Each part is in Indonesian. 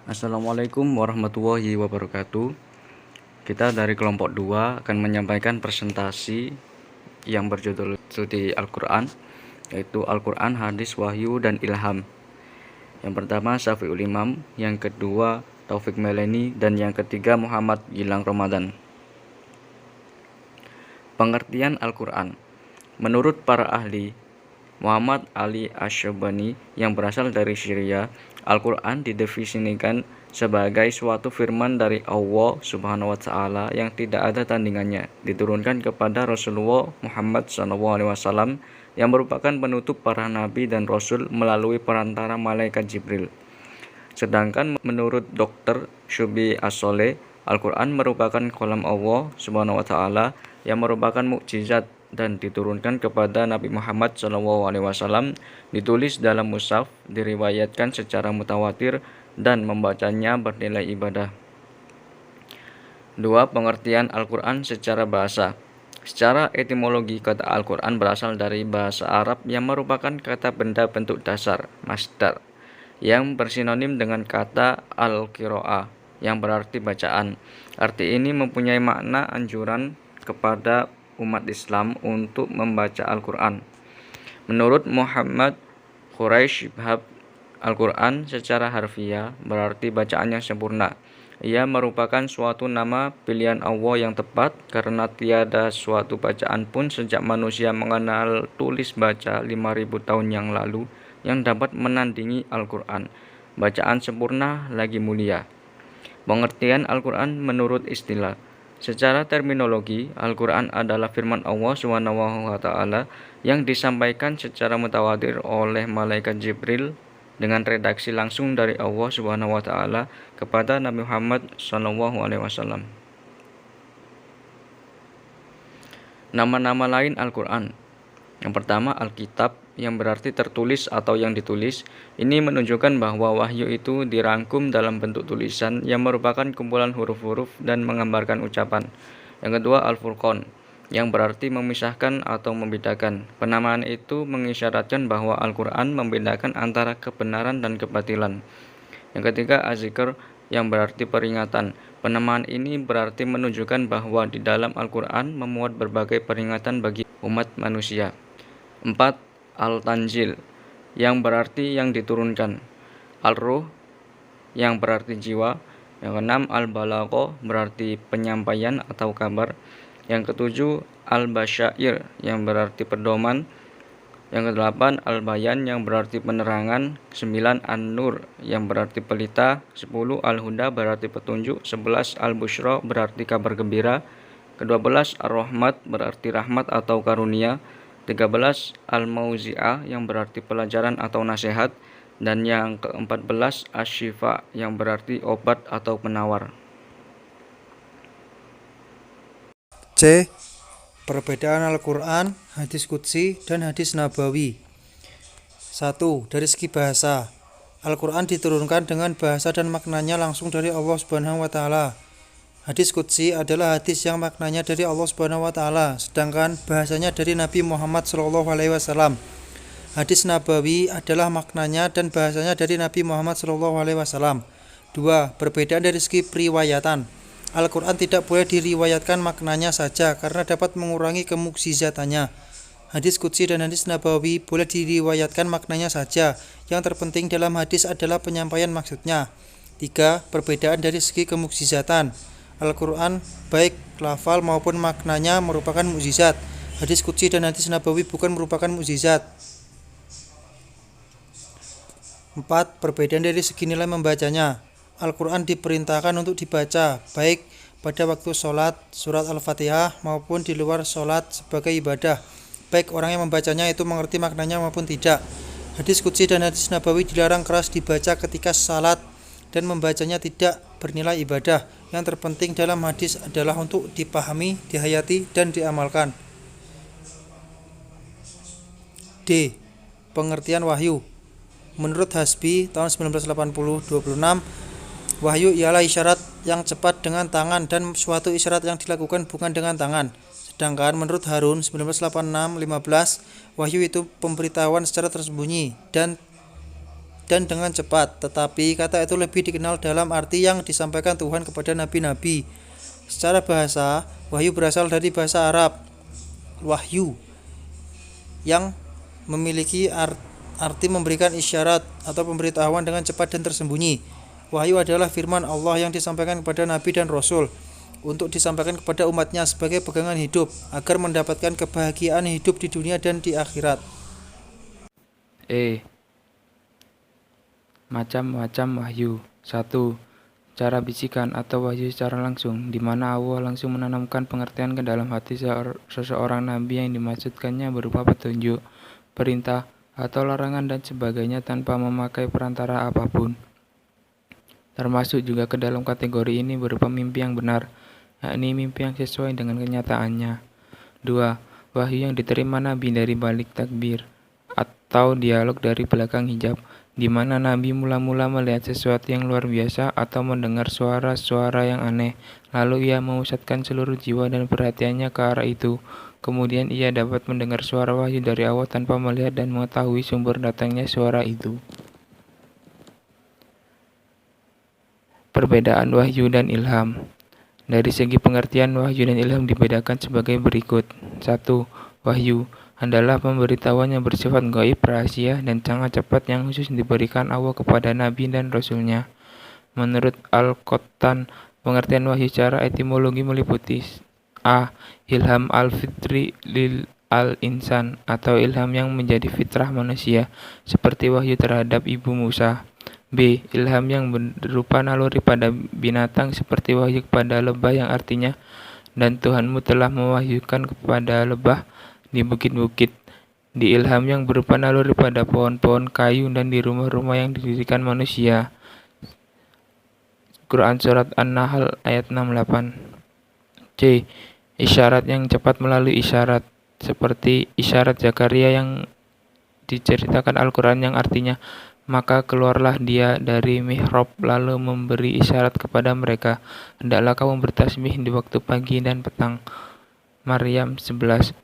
Assalamualaikum warahmatullahi wabarakatuh. Kita dari kelompok 2 akan menyampaikan presentasi yang berjudul studi Al-Quran, yaitu Al-Quran, Hadis, Wahyu, dan Ilham. Yang pertama Syafi'ul Imam, yang kedua Taufik Meleni, dan yang ketiga Muhammad Gilang Ramadan. Pengertian Al-Quran. Menurut para ahli, Muhammad Ali Asy'abani yang berasal dari Syria, Al-Quran didefinisikan sebagai suatu firman dari Allah Subhanahu wa Ta'ala yang tidak ada tandingannya, diturunkan kepada Rasulullah Muhammad SAW yang merupakan penutup para nabi dan rasul melalui perantara malaikat Jibril. Sedangkan menurut Dr. Syubi As-Soleh, Al-Quran merupakan kalam Allah Subhanahu wa Ta'ala yang merupakan mukjizat dan diturunkan kepada Nabi Muhammad SAW, ditulis dalam mushaf, diriwayatkan secara mutawatir, dan membacanya bernilai ibadah. 2. Pengertian Al-Quran secara bahasa. Secara etimologi, kata Al-Quran berasal dari bahasa Arab yang merupakan kata benda bentuk dasar, masdar, yang bersinonim dengan kata al-qiraah, yang berarti bacaan. Arti ini mempunyai makna anjuran kepada umat Islam untuk membaca Al-Quran. Menurut Muhammad Quraisy Shihab, Al-Quran secara harfiah berarti bacaan yang sempurna. Ia merupakan suatu nama pilihan Allah yang tepat karena tiada suatu bacaan pun sejak manusia mengenal tulis baca 5.000 tahun yang lalu yang dapat menandingi Al-Quran. Bacaan sempurna lagi mulia. Pengertian Al-Quran menurut istilah. Secara terminologi, Al-Quran adalah firman Allah SWT yang disampaikan secara mutawatir oleh malaikat Jibril dengan redaksi langsung dari Allah SWT kepada Nabi Muhammad SAW. Nama-nama lain Al-Quran. Yang pertama, Alkitab, yang berarti tertulis atau yang ditulis. Ini menunjukkan bahwa wahyu itu dirangkum dalam bentuk tulisan yang merupakan kumpulan huruf-huruf dan menggambarkan ucapan. Yang kedua, Al-Furqan, yang berarti memisahkan atau membedakan. Penamaan itu mengisyaratkan bahwa Al-Quran membedakan antara kebenaran dan kebatilan. Yang ketiga, Az-Zikr, yang berarti peringatan. Penamaan ini berarti menunjukkan bahwa di dalam Al-Quran memuat berbagai peringatan bagi umat manusia. 4. Al-Tanzil, yang berarti yang diturunkan. Al-Ruh, yang berarti jiwa. Yang keenam, Al-Balaghah, berarti penyampaian atau kabar. Yang ketujuh, Al-Basyair, yang berarti pedoman. Yang kedelapan, Al-Bayan, yang berarti penerangan. 9. An-Nur, yang berarti pelita. 10. Al-Huda, berarti petunjuk. 11. Al-Busyra, berarti kabar gembira. Ke-12, Ar-Rahmat, berarti rahmat atau karunia. 13. Al-Mauzi'ah, yang berarti pelajaran atau nasihat. Dan yang ke-14, Asy-Syifa, yang berarti obat atau penawar. C. Perbedaan Al-Quran, hadis qudsi, dan hadis nabawi. 1. Dari segi bahasa, Al-Quran diturunkan dengan bahasa dan maknanya langsung dari Allah Subhanahu wa Ta'ala. Hadis qudsi adalah hadis yang maknanya dari Allah Subhanahu wa Ta'ala, sedangkan bahasanya dari Nabi Muhammad SAW. Hadis nabawi adalah maknanya dan bahasanya dari Nabi Muhammad SAW. 2. Perbedaan dari segi periwayatan. Al-Quran tidak boleh diriwayatkan maknanya saja karena dapat mengurangi kemukjizatannya. Hadis qudsi dan hadis nabawi boleh diriwayatkan maknanya saja. Yang terpenting dalam hadis adalah penyampaian maksudnya. 3. Perbedaan dari segi kemukjizatan. Al-Quran baik lafal maupun maknanya merupakan mukjizat. Hadis qudsi dan hadis nabawi bukan merupakan mukjizat. 4. Perbedaan dari segi nilai membacanya. Al-Quran diperintahkan untuk dibaca baik pada waktu sholat, surat Al-Fatihah, maupun di luar sholat sebagai ibadah, baik orang yang membacanya itu mengerti maknanya maupun tidak. Hadis qudsi dan hadis nabawi dilarang keras dibaca ketika salat dan membacanya tidak bernilai ibadah. Yang terpenting dalam hadis adalah untuk dipahami, dihayati, dan diamalkan. D. Pengertian wahyu. Menurut Hasbi tahun 1980-26, wahyu ialah isyarat yang cepat dengan tangan dan suatu isyarat yang dilakukan bukan dengan tangan. Sedangkan menurut Harun 1986-15, wahyu itu pemberitahuan secara tersembunyi dan dan dengan cepat, tetapi kata itu lebih dikenal dalam arti yang disampaikan Tuhan kepada nabi-nabi. Secara bahasa, wahyu berasal dari bahasa Arab wahyu yang memiliki arti memberikan isyarat atau pemberitahuan dengan cepat dan tersembunyi. Wahyu adalah firman Allah yang disampaikan kepada nabi dan rasul untuk disampaikan kepada umatnya sebagai pegangan hidup agar mendapatkan kebahagiaan hidup di dunia dan di akhirat. Macam-macam wahyu. 1. Cara bisikan atau wahyu secara langsung, di mana Allah langsung menanamkan pengertian ke dalam hati seseorang nabi yang dimaksudkannya berupa petunjuk, perintah, atau larangan dan sebagainya tanpa memakai perantara apapun. Termasuk juga ke dalam kategori ini berupa mimpi yang benar, yakni mimpi yang sesuai dengan kenyataannya. 2. Wahyu yang diterima nabi dari balik takbir atau dialog dari belakang hijab, di mana nabi mula-mula melihat sesuatu yang luar biasa atau mendengar suara-suara yang aneh, lalu ia memusatkan seluruh jiwa dan perhatiannya ke arah itu. Kemudian ia dapat mendengar suara wahyu dari Allah tanpa melihat dan mengetahui sumber datangnya suara itu. Perbedaan wahyu dan ilham. Dari segi pengertian, wahyu dan ilham dibedakan sebagai berikut. 1. Wahyu adalah pemberitahuan yang bersifat gaib, rahasia, dan sangat cepat yang khusus diberikan Allah kepada nabi dan rasulnya. Menurut Al-Qottan, pengertian wahyu secara etimologi meliputi A. Ilham al-fitri lil al-insan atau ilham yang menjadi fitrah manusia, seperti wahyu terhadap ibu Musa. B. Ilham yang berupa naluri pada binatang, seperti wahyu kepada lebah yang artinya, dan Tuhanmu telah mewahyukan kepada lebah di bukit-bukit. Di ilham yang berupa naluri pada pohon-pohon kayu dan di rumah-rumah yang didirikan manusia. Quran Surat An-Nahl ayat 68. C. Isyarat yang cepat melalui isyarat, seperti isyarat Zakaria yang diceritakan Al-Quran yang artinya, maka keluarlah dia dari mihrab lalu memberi isyarat kepada mereka, hendaklah kamu bertasbih di waktu pagi dan petang. Maryam 11.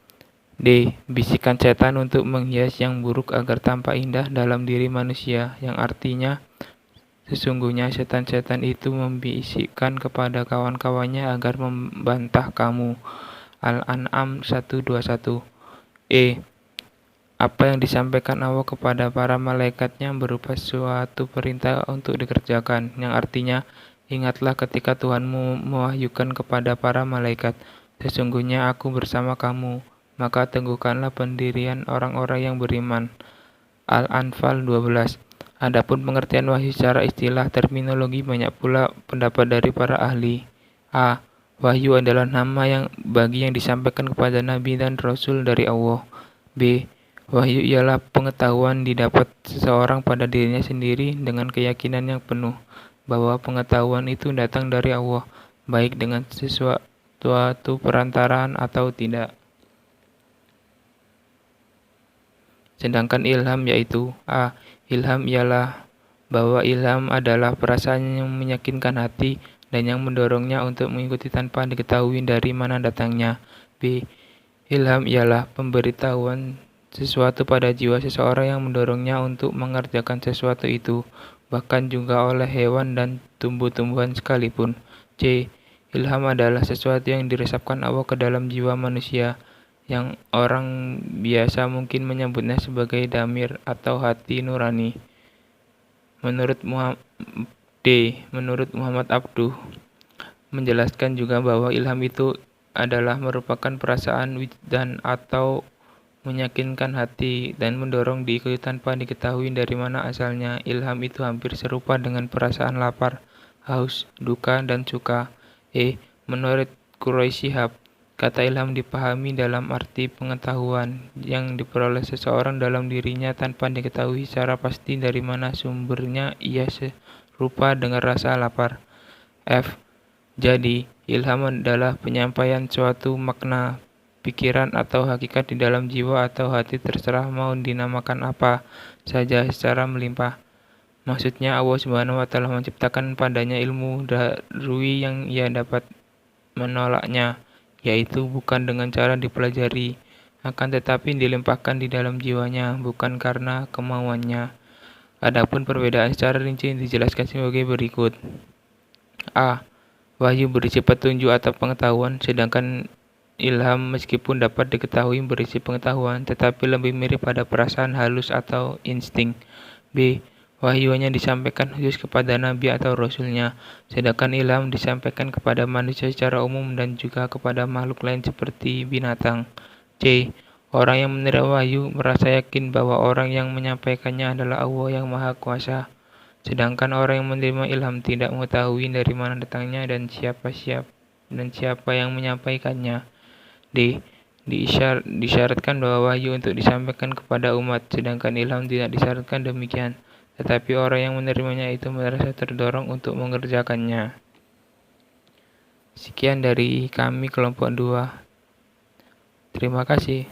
D. Bisikan setan untuk menghias yang buruk agar tampak indah dalam diri manusia, yang artinya sesungguhnya setan-setan itu membisikkan kepada kawan-kawannya agar membantah kamu. Al-An'am 121. E. Apa yang disampaikan Allah kepada para malaikatnya berupa suatu perintah untuk dikerjakan, yang artinya, ingatlah ketika Tuhanmu mewahyukan kepada para malaikat, sesungguhnya aku bersama kamu, maka teguhkanlah pendirian orang-orang yang beriman. Al-Anfal 12. Adapun pengertian wahyu secara istilah terminologi, banyak pula pendapat dari para ahli. A. Wahyu adalah nama yang bagi yang disampaikan kepada nabi dan rasul dari Allah. B. Wahyu ialah pengetahuan didapat seseorang pada dirinya sendiri dengan keyakinan yang penuh bahwa pengetahuan itu datang dari Allah, baik dengan sesuatu perantaraan atau tidak. Sedangkan ilham yaitu A. Ilham ialah bahwa ilham adalah perasaan yang meyakinkan hati dan yang mendorongnya untuk mengikuti tanpa diketahui dari mana datangnya. B. Ilham ialah pemberitahuan sesuatu pada jiwa seseorang yang mendorongnya untuk mengerjakan sesuatu itu, bahkan juga oleh hewan dan tumbuh-tumbuhan sekalipun. C. Ilham adalah sesuatu yang diresapkan Allah ke dalam jiwa manusia, yang orang biasa mungkin menyebutnya sebagai damir atau hati nurani. Menurut Muhammad Abduh menjelaskan juga bahwa ilham itu adalah merupakan perasaan wijdan atau meyakinkan hati dan mendorong diikuti tanpa diketahui dari mana asalnya. Ilham itu hampir serupa dengan perasaan lapar, haus, duka, dan suka. Menurut Quraisy Shihab, kata ilham dipahami dalam arti pengetahuan yang diperoleh seseorang dalam dirinya tanpa diketahui secara pasti dari mana sumbernya. Ia serupa dengan rasa lapar. Jadi, ilham adalah penyampaian suatu makna, pikiran atau hakikat di dalam jiwa atau hati, terserah mau dinamakan apa saja secara melimpah. Maksudnya Allah Subhanahu wa Ta'ala menciptakan padanya ilmu darui yang ia dapat menolaknya, yaitu bukan dengan cara dipelajari, akan tetapi dilimpahkan di dalam jiwanya, bukan karena kemauannya. Adapun perbedaan secara rinci dijelaskan sebagai berikut. A. Wahyu berisi petunjuk atau pengetahuan, sedangkan ilham meskipun dapat diketahui berisi pengetahuan, tetapi lebih mirip pada perasaan halus atau insting. B. Wahyu hanya disampaikan khusus kepada nabi atau rasulnya, sedangkan ilham disampaikan kepada manusia secara umum dan juga kepada makhluk lain seperti binatang. C. Orang yang menerima wahyu merasa yakin bahwa orang yang menyampaikannya adalah Allah yang Maha Kuasa, sedangkan orang yang menerima ilham tidak mengetahui dari mana datangnya dan siapa yang menyampaikannya. D. Disyaratkan bahwa wahyu untuk disampaikan kepada umat, sedangkan ilham tidak disyaratkan demikian, tetapi orang yang menerimanya itu merasa terdorong untuk mengerjakannya. Sekian dari kami kelompok 2. Terima kasih.